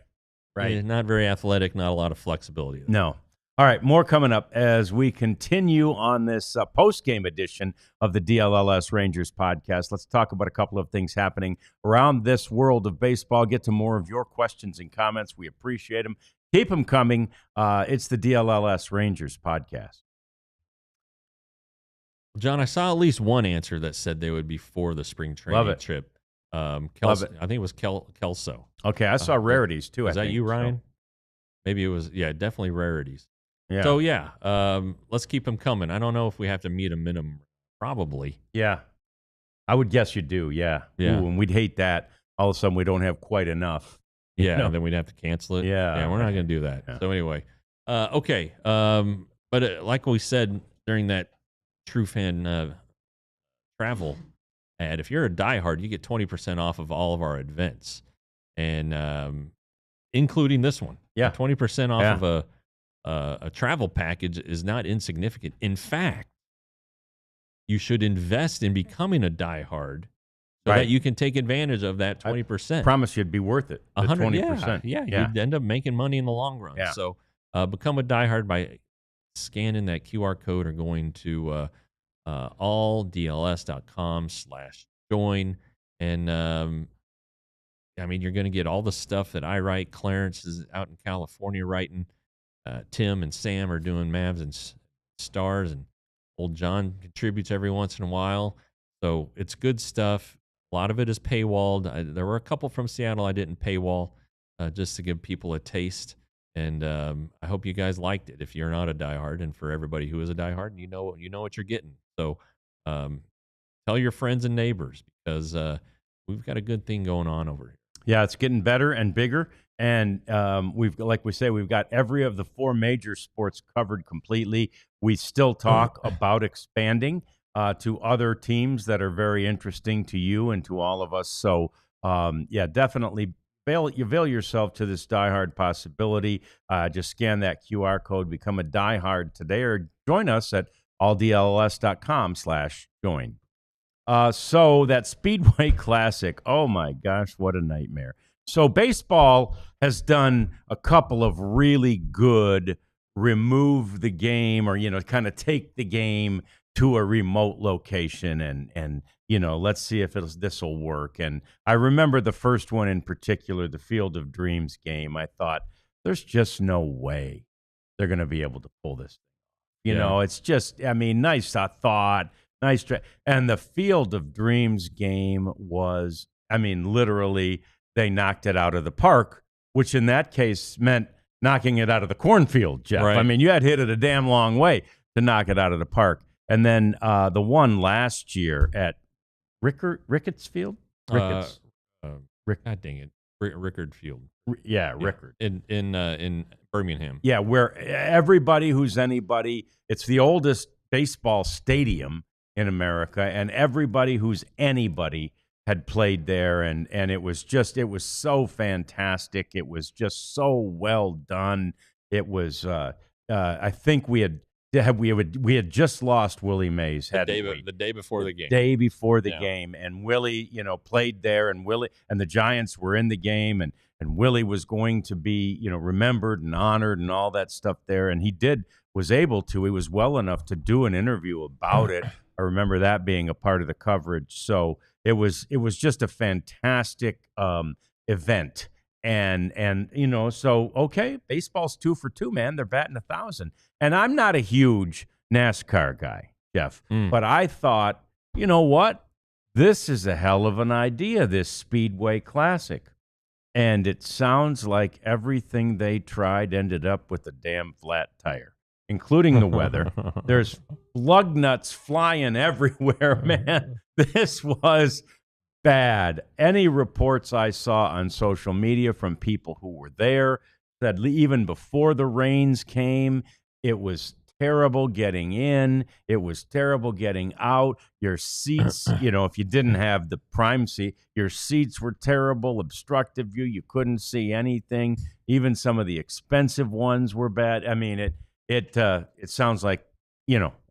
Not very athletic, not a lot of flexibility. No. All right, more coming up as we continue on this post-game edition of the DLLS Rangers podcast. Let's talk about a couple of things happening around this world of baseball. Get to more of your questions and comments. We appreciate them. Keep them coming. It's the DLLS Rangers podcast. John, I saw at least one answer that said they would be for the spring training trip. Love it. I think it was Kelso. Okay, I saw Rarities too. Was that you, Ryan? So. Maybe it was, definitely Rarities. Yeah. So, let's keep them coming. I don't know if we have to meet a minimum. Probably. Yeah. I would guess you do, yeah. Yeah. Ooh, and we'd hate that. All of a sudden, we don't have quite enough. Yeah, and then we'd have to cancel it. Yeah. We're not going to do that. Yeah. So, anyway. Okay. But like we said during that True Fan travel ad, if you're a diehard, you get 20% off of all of our events, and including this one. Yeah. 20% off of a travel package is not insignificant. In fact, you should invest in becoming a diehard so that you can take advantage of that 20%. I promise you it'd be worth it. 20%. Yeah, you'd end up making money in the long run. Yeah. So become a diehard by scanning that QR code or going to alldls.com/join. And you're going to get all the stuff that I write. Clarence is out in California writing. Tim and Sam are doing Mavs and Stars, and old John contributes every once in a while. So it's good stuff. A lot of it is paywalled. There were a couple from Seattle I didn't paywall just to give people a taste. And I hope you guys liked it. If you're not a diehard, and for everybody who is a diehard, you know what you're getting. So tell your friends and neighbors, because we've got a good thing going on over here. Yeah, it's getting better and bigger. And we've got every of the 4 major sports covered completely. We still talk about expanding to other teams that are very interesting to you and to all of us. So, definitely avail yourself to this diehard possibility. Just scan that QR code, become a diehard today, or join us at alldls.com/join. So that Speedway Classic, oh my gosh, what a nightmare. So baseball has done a couple of really good remove the game, or, kind of take the game to a remote location and let's see if this will work. And I remember the first one in particular, the Field of Dreams game. I thought, there's just no way they're going to be able to pull this. It's just, nice thought, nice try. And the Field of Dreams game was, literally, they knocked it out of the park, which in that case meant knocking it out of the cornfield, Jeff. Right. You had hit it a damn long way to knock it out of the park. And then the one last year at Ricketts Field? God dang it. Rickard Field. Rickard. In Birmingham. Yeah, where everybody who's anybody, it's the oldest baseball stadium in America, and everybody who's anybody had played there, and it was so fantastic. It was just so well done. It was I think we had just lost Willie Mays the day before the game. Day before the game, and Willie, played there, and the Giants were in the game, and Willie was going to be, remembered and honored and all that stuff there, and he was well enough to do an interview about it. I remember that being a part of the coverage. So it was just a fantastic event. And so, okay, baseball's 2 for 2, man. They're batting 1,000. And I'm not a huge NASCAR guy, Jeff, but I thought, you know what? This is a hell of an idea, this Speedway Classic. And it sounds like everything they tried ended up with a damn flat tire, including the weather. There's lug nuts flying everywhere, man. This was bad. Any reports I saw on social media from people who were there said even before the rains came, it was terrible getting in. It was terrible getting out. Your seats, if you didn't have the prime seat, your seats were terrible, obstructive view. You couldn't see anything. Even some of the expensive ones were bad. I mean, it sounds like,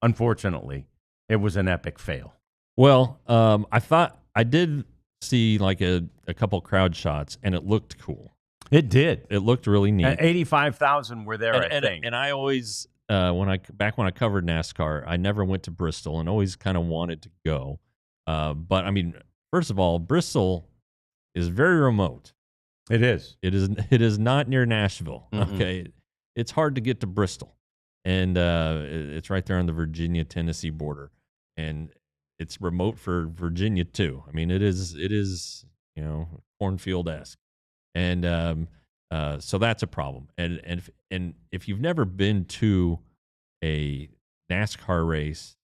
unfortunately, it was an epic fail. Well, I thought I did see like a couple crowd shots, and it looked cool. It did. It looked really neat. 85,000 were there, I think. And I always, when I covered NASCAR, I never went to Bristol and always kind of wanted to go. But I mean, first of all, Bristol is very remote. It is. It is not near Nashville. Mm-mm. Okay, it's hard to get to Bristol, and it's right there on the Virginia-Tennessee border, and it's remote for Virginia too. I mean, it is cornfield-esque. And so that's a problem. And if you've never been to a NASCAR race,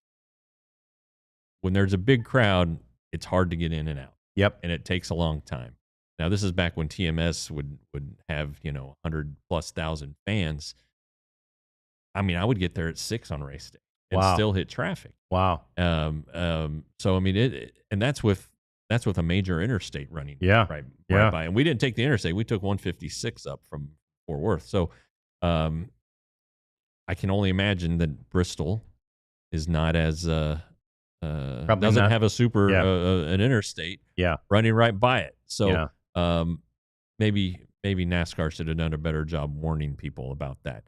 when there's a big crowd, it's hard to get in and out. Yep. And it takes a long time. Now, this is back when TMS would have 100,000+ fans. I mean, I would get there at 6 on race day and still hit traffic. Wow. So I mean, and that's with a major interstate running right by. And we didn't take the interstate. We took 156 up from Fort Worth. So I can only imagine that Bristol is not as doesn't have a super an interstate running right by it. So maybe NASCAR should have done a better job warning people about that.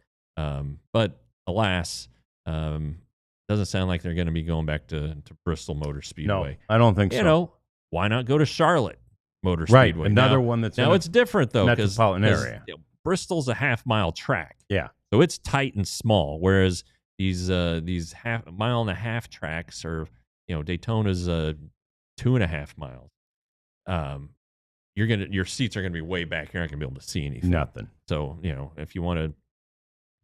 But alas, doesn't sound like they're going to be going back to Bristol Motor Speedway. No, I don't think so. Why not go to Charlotte Motor Right, Speedway? another one that's now it's different though, metropolitan area. Bristol's a half-mile track, so it's tight and small. Whereas these mile-and-a-half tracks, or Daytona's 2.5 miles. Your seats are gonna be way back. You're not gonna be able to see anything. Nothing. So if you want to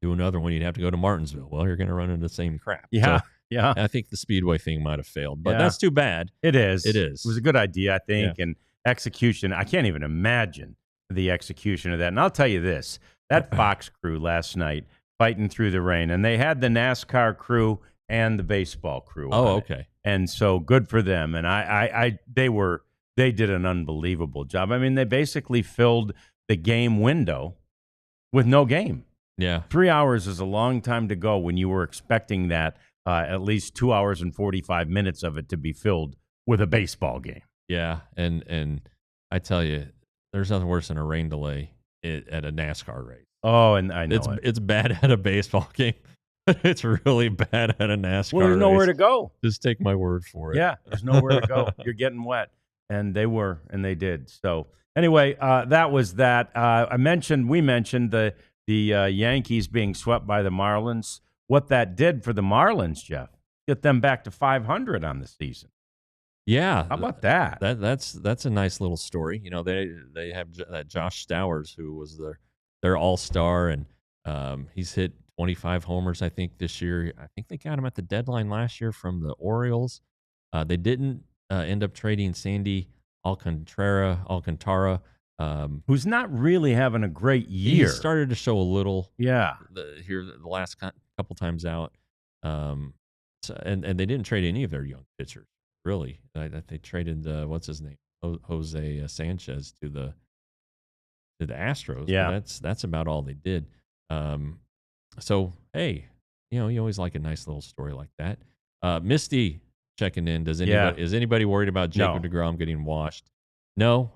do another one, you'd have to go to Martinsville. Well, you're gonna run into the same crap. Yeah. So, I think the Speedway thing might have failed, but that's too bad. It is. It is. It was a good idea, I think, and execution. I can't even imagine the execution of that. And I'll tell you this: that Fox crew last night fighting through the rain, and they had the NASCAR crew and the baseball crew. Oh, okay. And so good for them. And they did an unbelievable job. I mean, they basically filled the game window with no game. Yeah. 3 hours is a long time to go when you were expecting that at least 2 hours and 45 minutes of it to be filled with a baseball game. Yeah, and I tell you, there's nothing worse than a rain delay at a NASCAR race. Oh, and I know it's bad at a baseball game, but it's really bad at a NASCAR race. Well, there's nowhere to go. Just take my word for it. Yeah, there's nowhere to go. You're getting wet, and they did. So anyway, that was that. We mentioned the Yankees being swept by the Marlins. What that did for the Marlins, Jeff, get them back to 500 on the season. Yeah, how about that? That's a nice little story. They have that Josh Stowers, who was their all-star, and he's hit 25 homers, I think, this year. I think they got him at the deadline last year from the Orioles. They didn't end up trading Sandy Alcantara, who's not really having a great year. He started to show a little. Yeah, the last couple times out, and they didn't trade any of their young pitchers. Really, they traded what's his name, Jose Sanchez to the Astros. Yeah, that's about all they did. So hey, you always like a nice little story like that. Misty checking in. Is anybody worried about Jacob deGrom getting washed? No,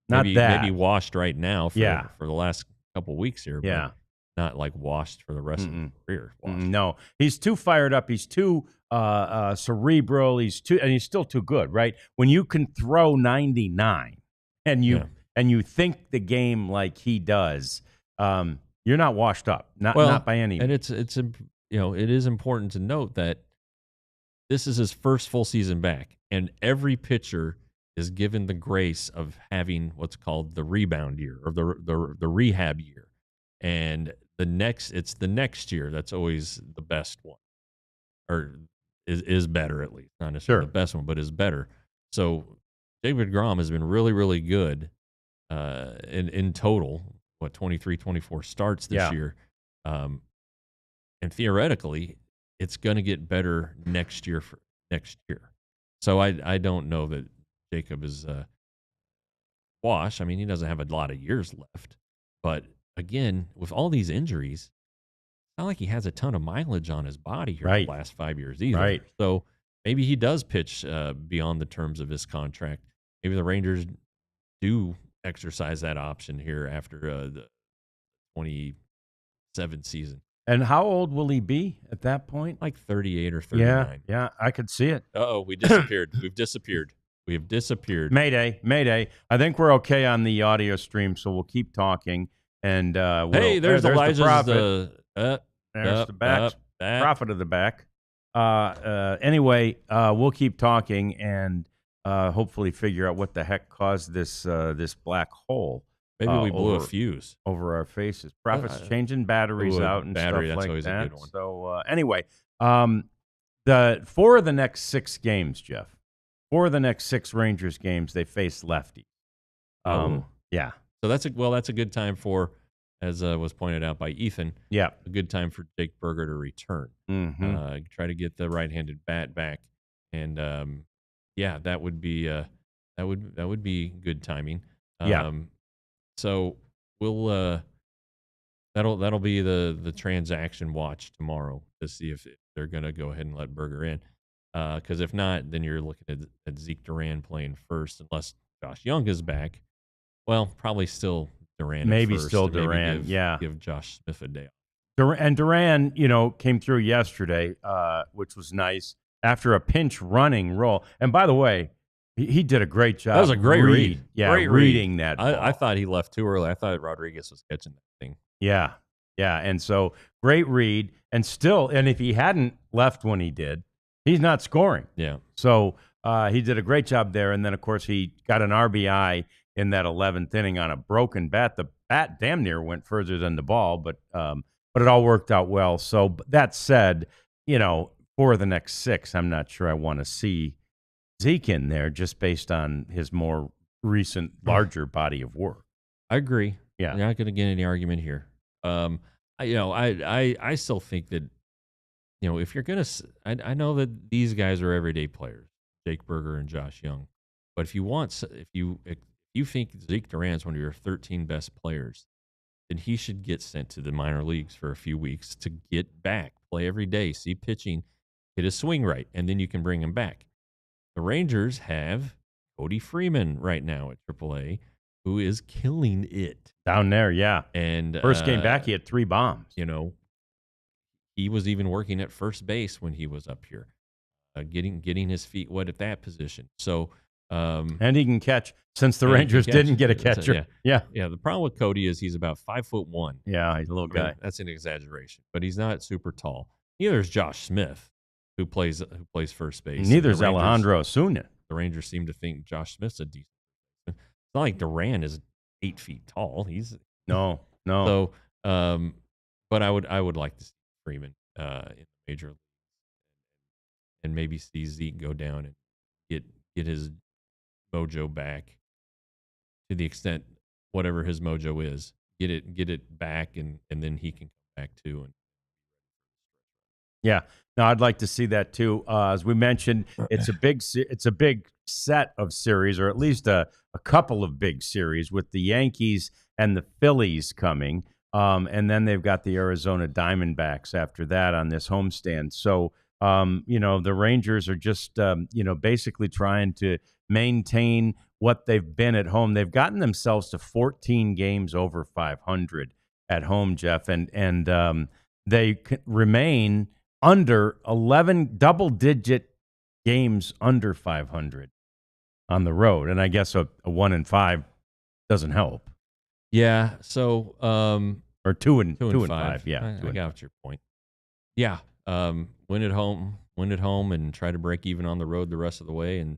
maybe washed right now for the last couple weeks here. But not like washed for the rest of his career. No, he's too fired up. He's too cerebral. He's still too good, right? When you can throw 99 and you think the game like he does, you're not washed up, not by any. And it's it is important to note that this is his first full season back, and every pitcher is given the grace of having what's called the rebound year, or the rehab year, and it's the next year that's always the best one, or is better, at least, not necessarily the best one, but is better. So David DeGrom has been really, really good in total. 23, 24 starts this year, and theoretically it's going to get better next year for next year. So I don't know that Jacob is wash. I mean, he doesn't have a lot of years left. But again, with all these injuries, it's not like he has a ton of mileage on his body here Right. the last 5 years either. Right. So maybe he does pitch beyond the terms of his contract. Maybe the Rangers do exercise that option here after the 27 season. And how old will he be at that point? Like 38 or 39. Yeah, I could see it. Uh-oh, we disappeared. We've disappeared. We have disappeared. Mayday. I think we're okay on the audio stream, so we'll keep talking. And hey, there's Elijah's the prophet. There's the back. Prophet of the back. Anyway, we'll keep talking and hopefully figure out what the heck caused this black hole. Maybe we blew a fuse over our faces. Prophet's changing batteries out and stuff that's like always that. a good one. So anyway, the 4 of the next 6 games, Jeff. 4 of the next 6 Rangers games, they face lefties. Yeah. So that's a good time for, as was pointed out by Ethan. Yeah. A good time for Jake Burger to return. Mm-hmm. Try to get the right-handed bat back, and that would be that would be good timing. So we'll that'll be the transaction watch tomorrow to see if they're going to go ahead and let Burger in. Because if not, then you're looking at Zeke Duran playing first, unless Josh Young is back. Well, probably still Duran. Maybe first, still Duran. Give Josh Smith a day. And Duran, came through yesterday, which was nice after a pinch running roll. And by the way, he did a great job. That was a great read. Yeah, great reading read. that ball. I thought he left too early. I thought Rodriguez was catching that thing. Yeah. And so great read. And if he hadn't left when he did, he's not scoring. Yeah. So he did a great job there. And then, of course, he got an RBI in that 11th inning on a broken bat. The bat damn near went further than the ball, but it all worked out well. So that said, for the next 6, I'm not sure I want to see Zeke in there just based on his more recent, larger body of work. I agree. Yeah. You're not going to get any argument here. I still think that, if you're going to, I know that these guys are everyday players, Jake Burger and Josh Young, but if you think Zeke Duran's one of your 13 best players, then he should get sent to the minor leagues for a few weeks to get back, play every day, see pitching, hit his swing right, and then you can bring him back. The Rangers have Cody Freeman right now at AAA, who is killing it down there. Yeah, and first game back, he had 3 bombs. He was even working at first base when he was up here, getting his feet wet at that position. So, and he can catch since the Rangers didn't get a catcher. Yeah. The problem with Cody is he's about 5'1". Yeah, he's a little guy. That's an exaggeration, but he's not super tall. Neither is Josh Smith, who plays first base. Neither is Alejandro Osuna. The Rangers seem to think Josh Smith's a decent. It's not like Duran is 8 feet tall. He's no. So, but I would like to see Freeman in the major leagues, and maybe see Zeke go down and get his mojo back to the extent whatever his mojo is. Get it back, and then he can come back too. And yeah, no, I'd like to see that too. As we mentioned, it's a big set of series, or at least a couple of big series with the Yankees and the Phillies coming, and then they've got the Arizona Diamondbacks after that on this homestand. So, the Rangers are just basically trying to maintain what they've been at home. They've gotten themselves to 14 games over 500 at home, Jeff, and they remain under 11 double-digit games under 500 on the road, and I guess a 1-5 doesn't help. Yeah. So, or 2-5. Yeah, I got your point. Yeah. Win at home, and try to break even on the road the rest of the way, and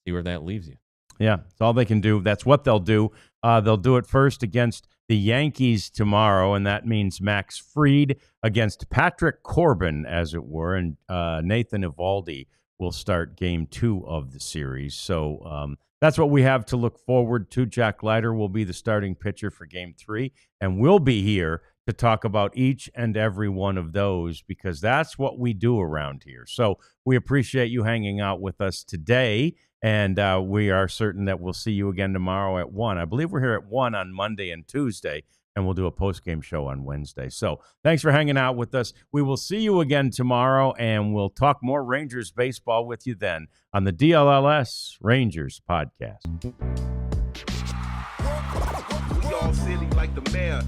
see where that leaves you. Yeah, it's all they can do. That's what they'll do. They'll do it first against the Yankees tomorrow, and that means Max Fried against Patrick Corbin, as it were, and Nathan Eovaldi will start Game 2 of the series. So that's what we have to look forward to. Jack Leiter will be the starting pitcher for Game 3, and we'll be here to talk about each and every one of those, because that's what we do around here. So we appreciate you hanging out with us today, and we are certain that we'll see you again tomorrow at 1. I believe we're here at 1 on Monday and Tuesday, and we'll do a post-game show on Wednesday. So thanks for hanging out with us. We will see you again tomorrow, and we'll talk more Rangers baseball with you then on the DLLS Rangers podcast. We all silly like the mayor.